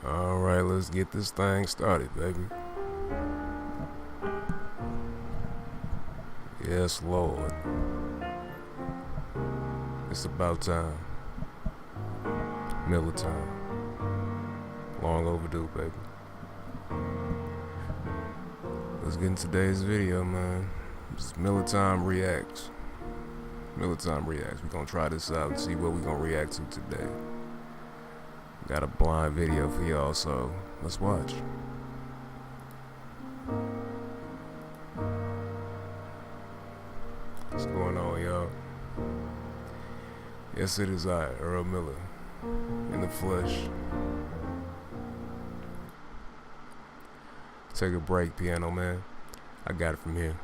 Alright, let's get this thing started, baby. Yes, Lord. It's about time. Miller time. Long overdue, baby. Let's get in today's video, man. It's Miller Time Reacts. Miller Time Reacts. We're gonna try this out and see what we're gonna react to today. Got a blind video for y'all, so let's watch. What's going on, y'all? Yes, it is I, Earl Miller, in the flesh. Take a break, piano man. I got it from here.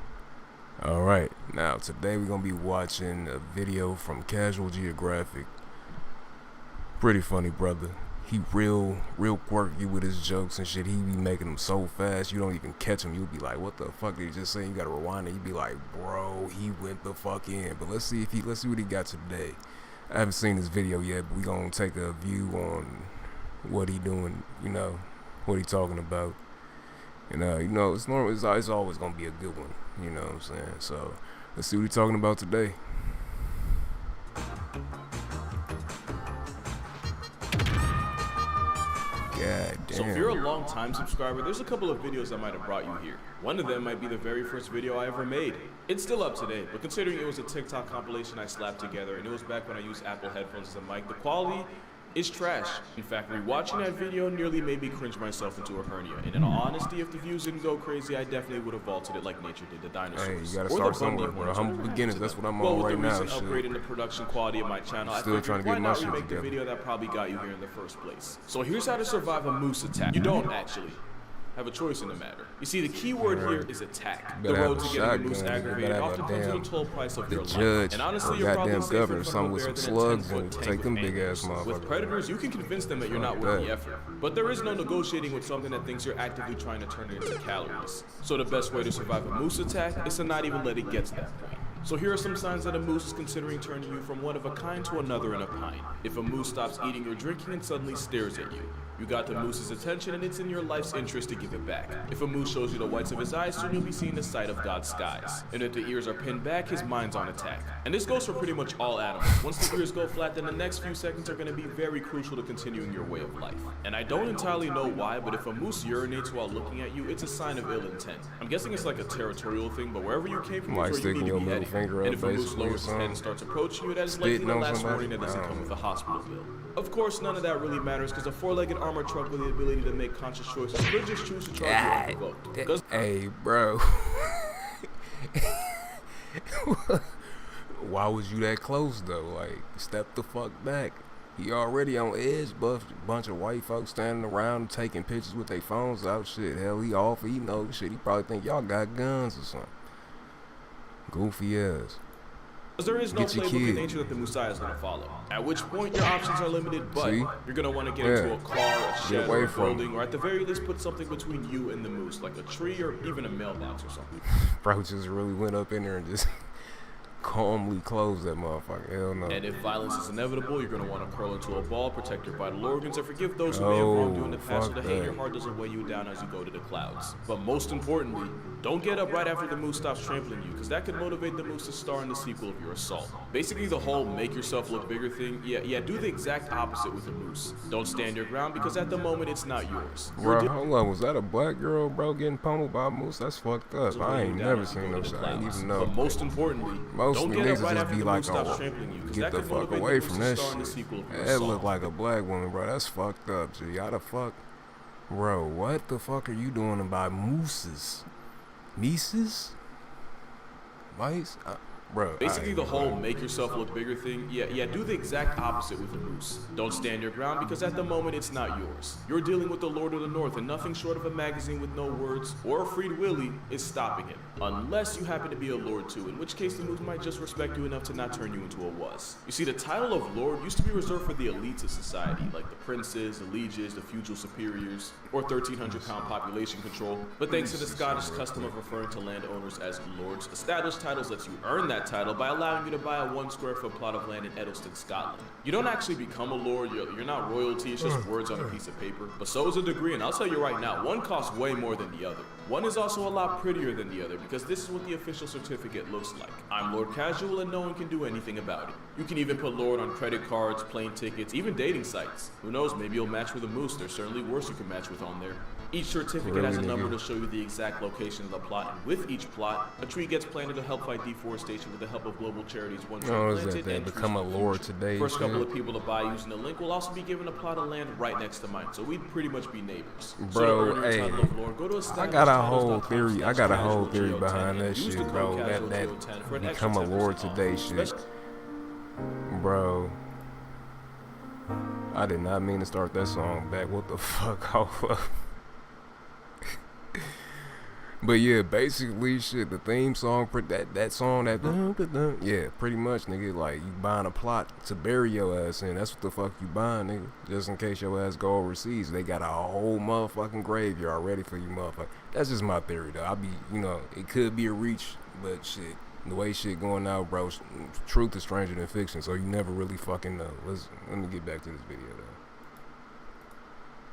Alright, now today we're gonna be watching a video from Casual Geographic. Pretty funny brother. He real quirky with his jokes and shit. He be making them so fast you don't even catch him. You'll be like, what the fuck did he just say? You gotta rewind it. You be like, bro, he went the fuck in. But let's see what he got today. I haven't seen this video yet, but we gonna take a view on what he doing, what he talking about. It's normal. It's always gonna be a good one. You know what I'm saying? So let's see what he's talking about today. God damn. So if you're a long-time subscriber, there's a couple of videos that might have brought you here. One of them might be the very first video I ever made. It's still up today, but considering it was a TikTok compilation I slapped together, and it was back when I used Apple headphones as a mic, the quality is trash. In fact, rewatching that video nearly made me cringe myself into a hernia. And in all honesty, if the views didn't go crazy, I definitely would have vaulted it like nature did the dinosaurs. Hey, you gotta start somewhere, bro. Humble beginnings, that's what I'm on right now. With the recent upgrade in the production quality of my channel, Still trying to get my shit remake the video that probably got you here in the first place. So here's how to survive a moose attack. You don't actually have a choice in the matter. You see, the key word here is attack. The road to getting a moose aggravated often comes with a toll price of your life. And honestly, you're probably safer from a bear than a 10-foot tank with antlers. With predators, you can convince them that you're not worth the effort. But there is no negotiating with something that thinks you're actively trying to turn it into calories. So the best way to survive a moose attack is to not even let it get to that point. So here are some signs that a moose is considering turning you from one of a kind to another in a pint. If a moose stops eating or drinking and suddenly stares at you, you got the moose's attention and it's in your life's interest to give it back. If a moose shows you the whites of his eyes, soon you'll be seeing the sight of God's skies. And if the ears are pinned back, his mind's on attack. And this goes for pretty much all animals. Once the ears go flat, then the next few seconds are going to be very crucial to continuing your way of life. And I don't entirely know why, but if a moose urinates while looking at you, it's a sign of ill intent. I'm guessing it's like a territorial thing, but wherever you came from is where you need to be heading. And if a moose lowers his head and starts approaching you, that is likely the last warning that doesn't come with a hospital bill. Of course, none of that really matters because a four-legged armored truck with the ability to make conscious choices could just choose to charge you unprovoked. Hey, bro. Why was you that close, though? Like, step the fuck back. He already on edge, bunch of white folks standing around taking pictures with their phones out. Shit, hell, he off. He knows shit. He probably think y'all got guns or something. Goofy ass. There is no playbook in nature that the Musai is going to follow. At which point your options are limited, but you're going to want to get into a car, a shed, or a building, or at the very least put something between you and the moose, like a tree or even a mailbox or something. Bro just really went up in there and just calmly closed that motherfucker. Hell no. And if violence is inevitable, you're going to want to curl into a ball, protect your vital organs, and forgive those who may have wronged you in the past so the hate in your heart doesn't weigh you down as you go to the clouds. But most importantly, don't get up right after the moose stops trampling you, because that could motivate the moose to star in the sequel of your assault. Basically, the whole make yourself look bigger thing, do the exact opposite with the moose. Don't stand your ground, because at the moment, it's not yours. Bro, hold on, was that a black girl, bro, getting pummeled by a moose? That's fucked up. I ain't never seen no shit. I ain't even know. But most importantly, don't get up right after the moose stops trampling you, because that could motivate the moose to star in the sequel of your assault. That look like a black woman, bro. That's fucked up, G. How the fuck? Bro, what the fuck are you doing about mooses? Mises? Mice? Bro, basically the whole make yourself look bigger thing, do the exact opposite with the moose. Don't stand your ground because at the moment it's not yours. You're dealing with the Lord of the North and nothing short of a magazine with no words or a freed willy is stopping him. Unless you happen to be a lord too, in which case the moose might just respect you enough to not turn you into a wuss. You see, the title of lord used to be reserved for the elites of society, like the princes, the lieges, the feudal superiors, or 1,300-pound population control. But thanks to the Scottish custom of referring to landowners as lords, established titles lets you earn that that title by allowing you to buy a 1 square foot plot of land in Edelston, Scotland. You don't actually become a lord, you're not royalty, it's just words on a piece of paper. But so is a degree, and I'll tell you right now, one costs way more than the other. One is also a lot prettier than the other, because this is what the official certificate looks like. I'm Lord Casual, and no one can do anything about it. You can even put Lord on credit cards, plane tickets, even dating sites. Who knows, maybe you'll match with a moose. There's certainly worse you can match with on there. Each certificate has a number to show you the exact location of the plot, and with each plot, a tree gets planted to help fight deforestation with the help of global charities. One tree planted and become a lord today. First couple of people to buy using the link will also be given a plot of land right next to mine, so we'd pretty much be neighbors. Bro, hey, I got a whole theory. I got a whole theory behind that shit, bro. That become a lord today shit, bro. I did not mean to start that song back. What the fuck? But yeah, basically, shit, the theme song, that song, yeah, pretty much, nigga, like, you buying a plot to bury your ass in. That's what the fuck you buying, nigga. Just in case your ass go overseas. They got a whole motherfucking graveyard ready for you, motherfucker. That's just my theory, though. It could be a reach, but shit, the way shit going out, bro, truth is stranger than fiction, so you never really fucking know. Let me get back to this video, though.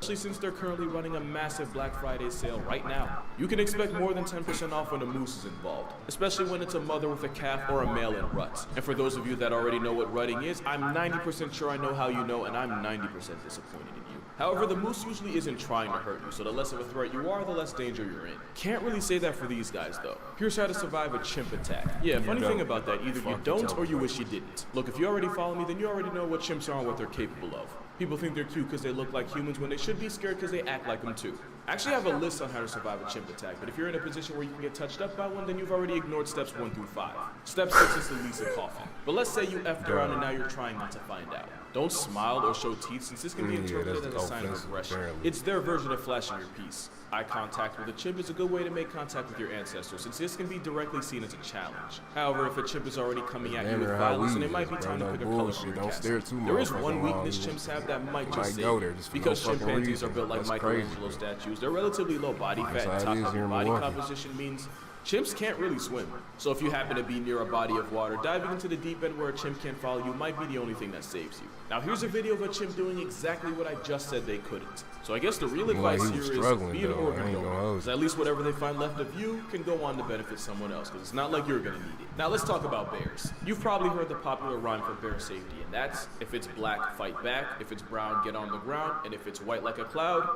Especially since they're currently running a massive Black Friday sale right now. You can expect more than 10% off when a moose is involved, especially when it's a mother with a calf or a male in rut. And for those of you that already know what rutting is, I'm 90% sure I know how you know, and I'm 90% disappointed in you. However, the moose usually isn't trying to hurt you, so the less of a threat you are, the less danger you're in. Can't really say that for these guys, though. Here's how to survive a chimp attack. Yeah, funny thing about that, either you don't or you wish you didn't. Look, if you already follow me, then you already know what chimps are and what they're capable of. People think they're cute because they look like humans when they should be scared because they act like them too. I actually have a list on how to survive a chimp attack, but if you're in a position where you can get touched up by one, then you've already ignored steps 1 through 5. Step 6 is to lease a coffin. But let's say you effed around and now you're trying not to find out. Don't smile or show teeth, since this can be interpreted as a sign of aggression. It's their version of flashing your piece. Eye contact with a chimp is a good way to make contact with your ancestors, since this can be directly seen as a challenge. However, if a chimp is already coming at you with violence, then it might be time to pick a color for your castle. There is one weakness chimps have that might just save you. Because chimpanzees are built like Michelangelo statues, their relatively low body fat and top-heavy body composition means chimps can't really swim. So if you happen to be near a body of water, diving into the deep end where a chimp can't follow you might be the only thing that saves you. Now here's a video of a chimp doing exactly what I just said they couldn't. So I guess the real advice here is be an organ donor, because at least whatever they find left of you can go on to benefit someone else, because it's not like you're gonna need it. Now let's talk about bears. You've probably heard the popular rhyme for bear safety, and that's, if it's black, fight back, if it's brown, get on the ground, and if it's white like a cloud,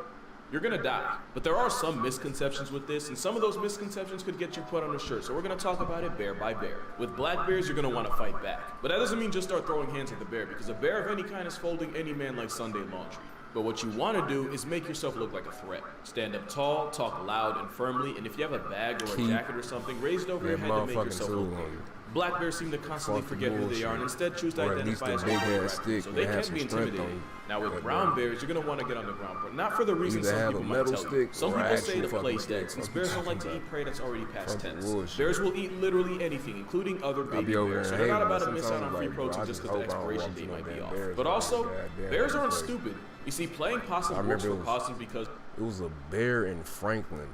you're gonna die. But there are some misconceptions with this, and some of those misconceptions could get you put on a shirt, so we're gonna talk about it bear by bear. With black bears, you're gonna wanna fight back. But that doesn't mean just start throwing hands at the bear, because a bear of any kind is folding any man like Sunday laundry. But what you wanna do is make yourself look like a threat. Stand up tall, talk loud and firmly, and if you have a bag or a jacket or something, raise it over your head to make yourself look big. Black bears seem to constantly forget who they are and instead choose to identify as a stick, so they can be intimidating. Now with brown bears, you're gonna want to get on the ground, but not for the reason some people might tell you. Some people say to play dead, since bears don't like to eat prey that's already past tense. Bears will eat literally anything, including other baby bears, so they're not about to miss out on free protein just because the expiration date might be off. But also, bears aren't stupid. You see, playing possum works for possums because it was a bear in Franklin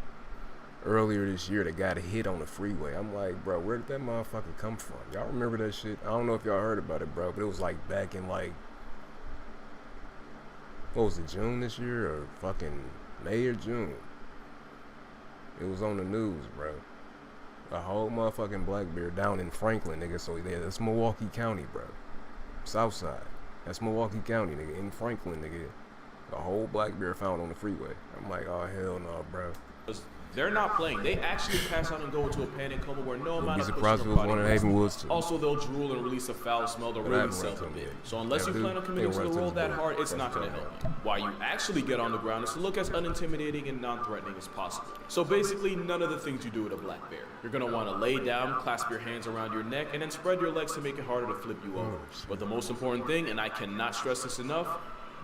earlier this year that got hit on the freeway. I'm like, bro, where did that motherfucker come from? Y'all remember that shit? I don't know if y'all heard about it, bro, but it was like back in like, what was it, June this year or fucking May or June? It was on the news, bro. A whole motherfucking black bear down in Franklin, nigga. So yeah, that's Milwaukee County, bro. South side. That's Milwaukee County, nigga. In Franklin, nigga. A whole black bear found on the freeway. I'm like, oh hell no, bro. they're not playing. They actually pass out and go into a panic coma where no amount of pushing Also, they'll drool and release a foul smell to really sell them in. So unless you plan on committing to the role that hard, it's not going to help you. Why you actually get on the ground is to look as unintimidating and non-threatening as possible. So basically, none of the things you do with a black bear. You're going to want to lay down, clasp your hands around your neck, and then spread your legs to make it harder to flip you over. But the most important thing, and I cannot stress this enough,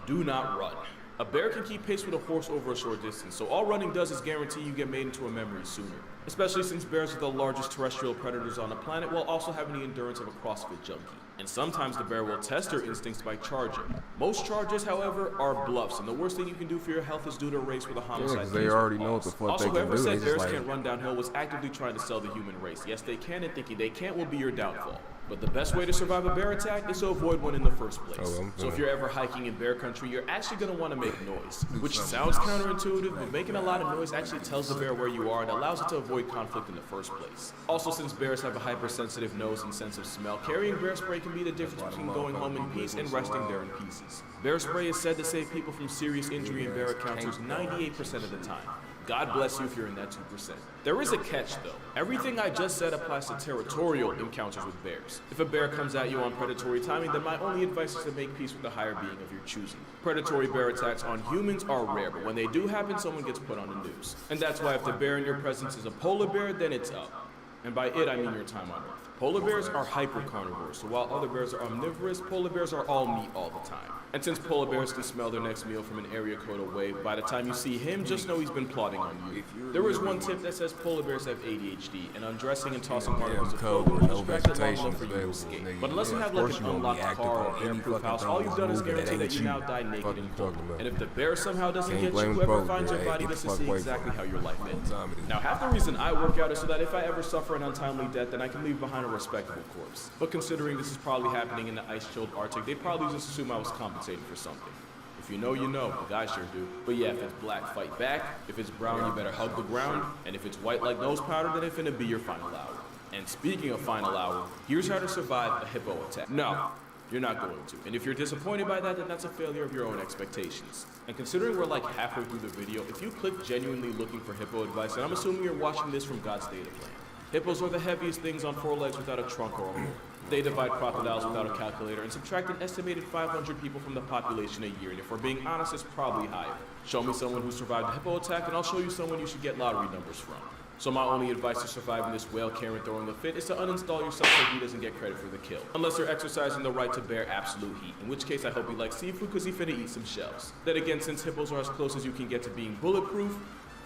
do not run. A bear can keep pace with a horse over a short distance, so all running does is guarantee you get made into a memory sooner. Especially since bears are the largest terrestrial predators on the planet while also having the endurance of a CrossFit junkie. And sometimes the bear will test their instincts by charging. Most charges, however, are bluffs, and the worst thing you can do for your health is do to race with a homicide. They already know what the fuck also, they can whoever do. said bears can't run downhill was actively trying to sell the human race. Yes, they can, and thinking they can't will be your downfall. But the best way to survive a bear attack is to avoid one in the first place. So if you're ever hiking in bear country, you're actually going to want to make noise. Which sounds counterintuitive, but making a lot of noise actually tells the bear where you are and allows it to avoid conflict in the first place. Also, since bears have a hypersensitive nose and sense of smell, carrying bear spray can be the difference between going home in peace and resting there in pieces. Bear spray is said to save people from serious injury in bear encounters 98% of the time. God bless you if you're in that 2%. There is a catch though. Everything I just said applies to territorial encounters with bears. If a bear comes at you on predatory timing, then my only advice is to make peace with the higher being of your choosing. Predatory bear attacks on humans are rare, but when they do happen, someone gets put on the news. And that's why if the bear in your presence is a polar bear, then it's up. And by it, I mean your time on Earth. Polar bears are hypercarnivores, so while other bears are omnivorous, polar bears are all meat all the time. And since polar bears can smell their next meal from an area code away, by the time you see him, just know he's been plotting on you. There is one tip that says polar bears have ADHD, and undressing and tossing articles of clothing will distract them long enough for you to escape. But unless you have like an unlocked car or bear-proof house, all you've done is guarantee that you now die naked and cold. And if the bear somehow doesn't get you, whoever finds your body gets to see exactly how your life ends. Now, half the reason I work out is so that if I ever suffer an untimely death, then I can leave behind a respectable corpse. But considering this is probably happening in the ice-chilled Arctic, they probably just assume I was compensated for something. If you know, you know. The guys sure do. But yeah, if it's black, fight back. If it's brown, you better hug the ground. And if it's white like nose powder, then it's finna be your final hour. And speaking of final hour, here's how to survive a hippo attack. No, you're not going to. And if you're disappointed by that, then that's a failure of your own expectations. And considering we're like halfway through the video, if you click genuinely looking for hippo advice, then I'm assuming you're watching this from God's data plan. Hippos are the heaviest things on 4 legs without a trunk or a horn. They divide crocodiles without a calculator and subtract an estimated 500 people from the population a year, and if we're being honest, it's probably higher. Show me someone who survived a hippo attack, and I'll show you someone you should get lottery numbers from. So my only advice to surviving this whale Karen throwing a fit is to uninstall yourself so he doesn't get credit for the kill. Unless you're exercising the right to bear absolute heat, in which case I hope you like seafood because he finna eat some shells. Then again, since hippos are as close as you can get to being bulletproof,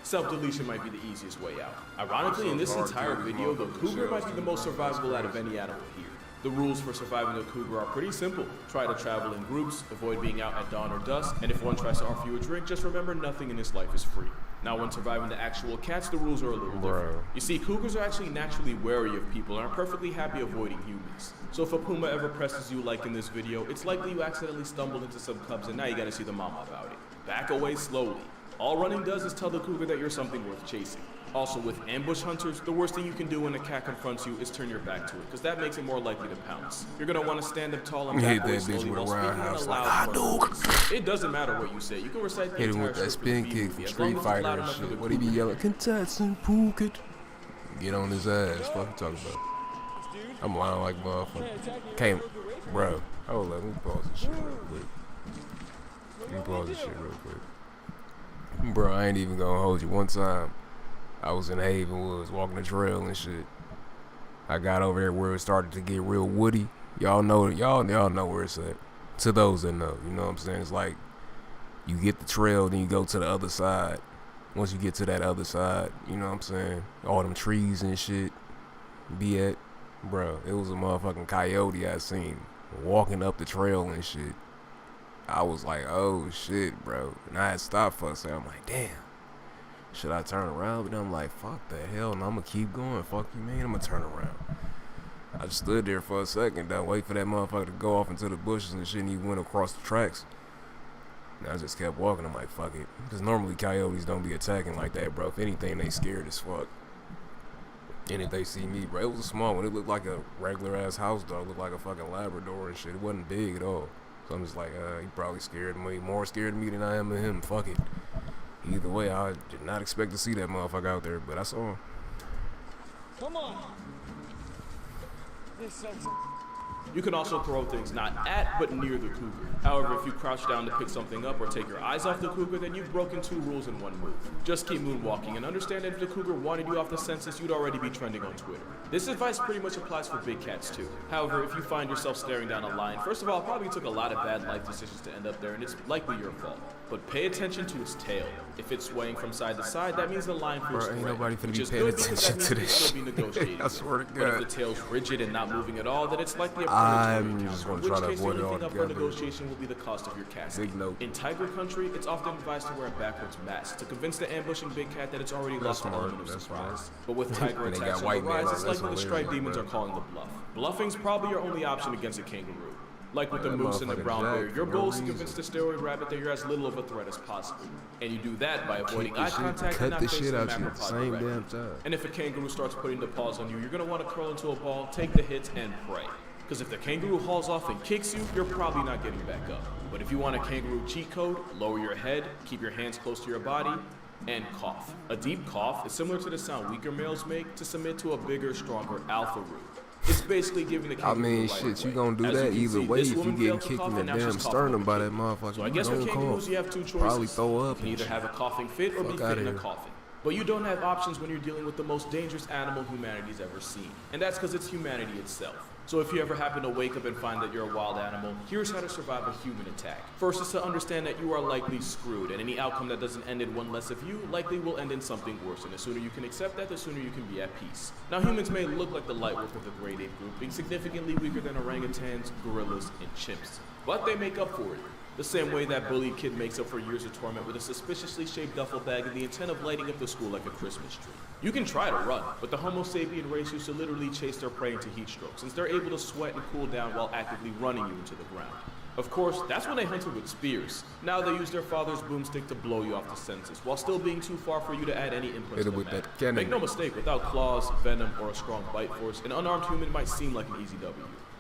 self-deletion might be the easiest way out. Ironically, in this entire video, the cougar might be the most survivable out of any animal here. The rules for surviving a cougar are pretty simple. Try to travel in groups, avoid being out at dawn or dusk, and if one tries to offer you a drink, just remember nothing in this life is free. Now, when surviving the actual cats, the rules are a little different. You see, cougars are actually naturally wary of people and are perfectly happy avoiding humans. So if a puma ever presses you like in this video, it's likely you accidentally stumbled into some cubs and now you gotta see the mama about it. Back away slowly. All running does is tell the cougar that you're something worth chasing. Also, with ambush hunters, the worst thing you can do when a cat confronts you is turn your back to it, because that makes it more likely to pounce. You're gonna want to stand up tall and back away slowly while speaking in a loud voice. It doesn't matter what you say. You can recite the hit him entire with that script spin with kick BB, from as long Street as it's Fighter loud and enough for the shit. What he be yelling? Contestant Phuket. Get on his ass. Fuck you talking about? I'm lying like motherfucker. Came, bro. Hold up, let me pause this shit real quick. Bro, I ain't even gonna hold you. One time, I was in Haven Woods walking the trail and shit. I got over there where it started to get real woody. Y'all know where it's at. To those that know, you know what I'm saying? It's like you get the trail, then you go to the other side. Once you get to that other side, you know what I'm saying? All them trees and shit be at. Bro, it was a motherfucking coyote I seen walking up the trail and shit. I was like, oh shit, bro. And I had stopped for a second. I'm like, damn. Should I turn around? But then I'm like, fuck the hell. And I'm gonna keep going. Fuck you, man. I'm gonna turn around. I just stood there for a second, though, wait for that motherfucker to go off into the bushes and shit, and he went across the tracks. And I just kept walking. I'm like, fuck it. Because normally coyotes don't be attacking like that, bro. If anything, they scared as fuck. And if they see me, bro, it was a small one. It looked like a regular ass house dog. It looked like a fucking Labrador and shit. It wasn't big at all. So I'm just like, he probably scared of me, more scared of me than I am of him. Fuck it. Either way, I did not expect to see that motherfucker out there, but I saw him. Come on. This sucks. You can also throw things not at, but near the cougar. However, if you crouch down to pick something up or take your eyes off the cougar, then you've broken 2 rules in 1 move. Just keep moonwalking and understand that if the cougar wanted you off the census, you'd already be trending on Twitter. This advice pretty much applies for big cats too. However, if you find yourself staring down a lion, first of all, it probably took a lot of bad life decisions to end up there, and it's likely your fault. but pay attention to its tail. If it's swaying from side to side, that means the line feels Bro, ain't threat, nobody finna which be is paying good because that attention means to we can this still be shit. negotiating I with swear to you. But if God. the tail's rigid and not moving at all, then it's likely a I'm predatory just encounter, gonna in try which to case the avoid it only thing up for altogether. negotiation will be the cost of your casket. Big note. In tiger country, it's often advised to wear a backwards mask to convince the ambushing big cat that it's already That's lost the smart, element of that's surprise. smart. But with tiger And they attacks got on the white man rise, on, it's that's likely the hilarious, striped demons bro. are calling the bluff. Bluffing's probably your only option against a kangaroo. Like with the That moose and the motherfucker brown jacked bear, for your no goal is to reason. convince the steroid rabbit that you're as little of a threat as possible. And you do that by avoiding the eye shit, contact cut and not the facing shit the out you at the macropod same directly. damn time. And if a kangaroo starts putting the paws on you, you're going to want to curl into a ball, take the hits, and pray. Because if the kangaroo hauls off and kicks you, you're probably not getting back up. But if you want a kangaroo cheat code, lower your head, keep your hands close to your body, and cough. A deep cough is similar to the sound weaker males make to submit to a bigger, stronger alpha root. It's basically giving the I kangaroo mean, the right shit, you way. gonna do As that you can either see, way. this If you woman getting failed to kicked cough, in the and now damn she's coughing sternum over by the that kid. motherfucker, So I you guess for gonna kangaroos, cough. you have two choices. Probably throw up You can and either shit. have a coughing fit or be Fuck fit outta in a here. coffin. But you don't have options when you're dealing with the most dangerous animal humanity's ever seen. And that's because it's humanity itself. So if you ever happen to wake up and find that you're a wild animal, here's how to survive a human attack. First is to understand that you are likely screwed, and any outcome that doesn't end in one less of you likely will end in something worse. And the sooner you can accept that, the sooner you can be at peace. Now humans may look like the light work of the great ape group, being significantly weaker than orangutans, gorillas, and chimps. But they make up for it. The same way that bullied kid makes up for years of torment with a suspiciously shaped duffel bag and the intent of lighting up the school like a Christmas tree. You can try to run, but the Homo sapien race used to literally chase their prey into heat stroke, since they're able to sweat and cool down while actively running you into the ground. Of course, that's when they hunted with spears. Now they use their father's boomstick to blow you off the senses, while still being too far for you to add any inputs Hit to it the with matter. that cannon. Make no mistake, without claws, venom, or a strong bite force, an unarmed human might seem like an easy W.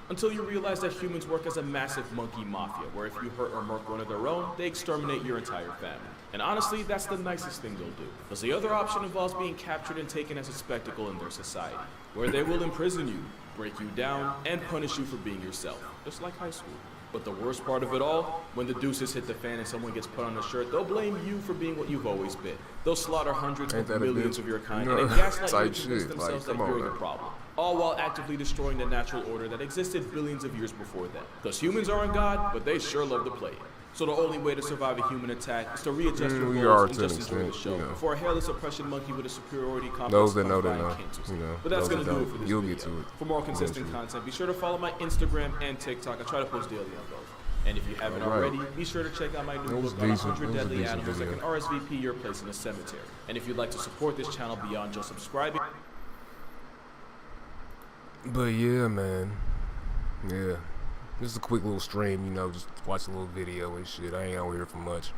Until you realize that humans work as a massive monkey mafia, where if you hurt or murk one of their own, they exterminate your entire family. And honestly, that's the nicest thing they'll do. Because the other option involves being captured and taken as a spectacle in their society, where they will imprison you, break you down, and punish you for being yourself, just like high school. But the worst part of it all, when the deuces hit the fan and someone gets put on a shirt, they'll blame you for being what you've always been. They'll slaughter hundreds Ain't of that a millions bitch? of your kind, You know, and then gaslight you type to convince shit. themselves Like, that come you're on the now. problem. All while actively destroying the natural order that existed billions of years before them. Because humans aren't God, but they sure love to play it. So the only way to survive a human attack is to readjust your we goals are and to an just enjoy the extent, show. you know. Before a hairless oppression monkey with a superiority complex Those that know, comes they by know. and cancels You it. know, But that's those gonna that do it don't, for this you'll video. get to it For more consistent eventually. content, be sure to follow my Instagram and TikTok. I try to post daily on both. And if you haven't All right. already, be sure to check out my new That was book on decent. 100 That was a deadly decent animals that video. can RSVP your place in a cemetery. And if you'd like to support this channel beyond just subscribing, But yeah, man. Yeah. Just a quick little stream, you know, just watch a little video and shit. I ain't out here for much.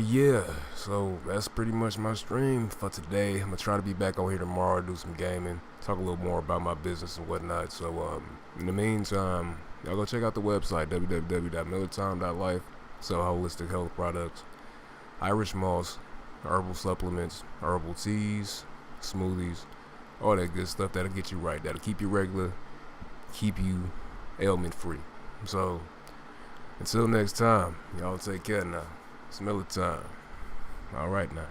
Yeah. So that's pretty much my stream for today. I'm gonna try to be back on here tomorrow, do some gaming, talk a little more about my business and whatnot. So in the meantime, y'all go check out the website, www.millertime.life. Sell holistic health products, Irish moss, herbal supplements, herbal teas, smoothies, all that good stuff that'll get you right. That'll keep you regular, keep you ailment free. So until next time, y'all take care now. It's Miller time. All right now.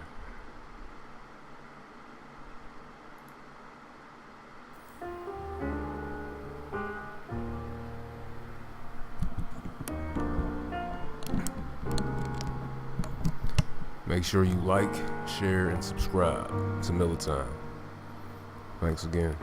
Make sure you like, share, and subscribe to Miller Time. Thanks again.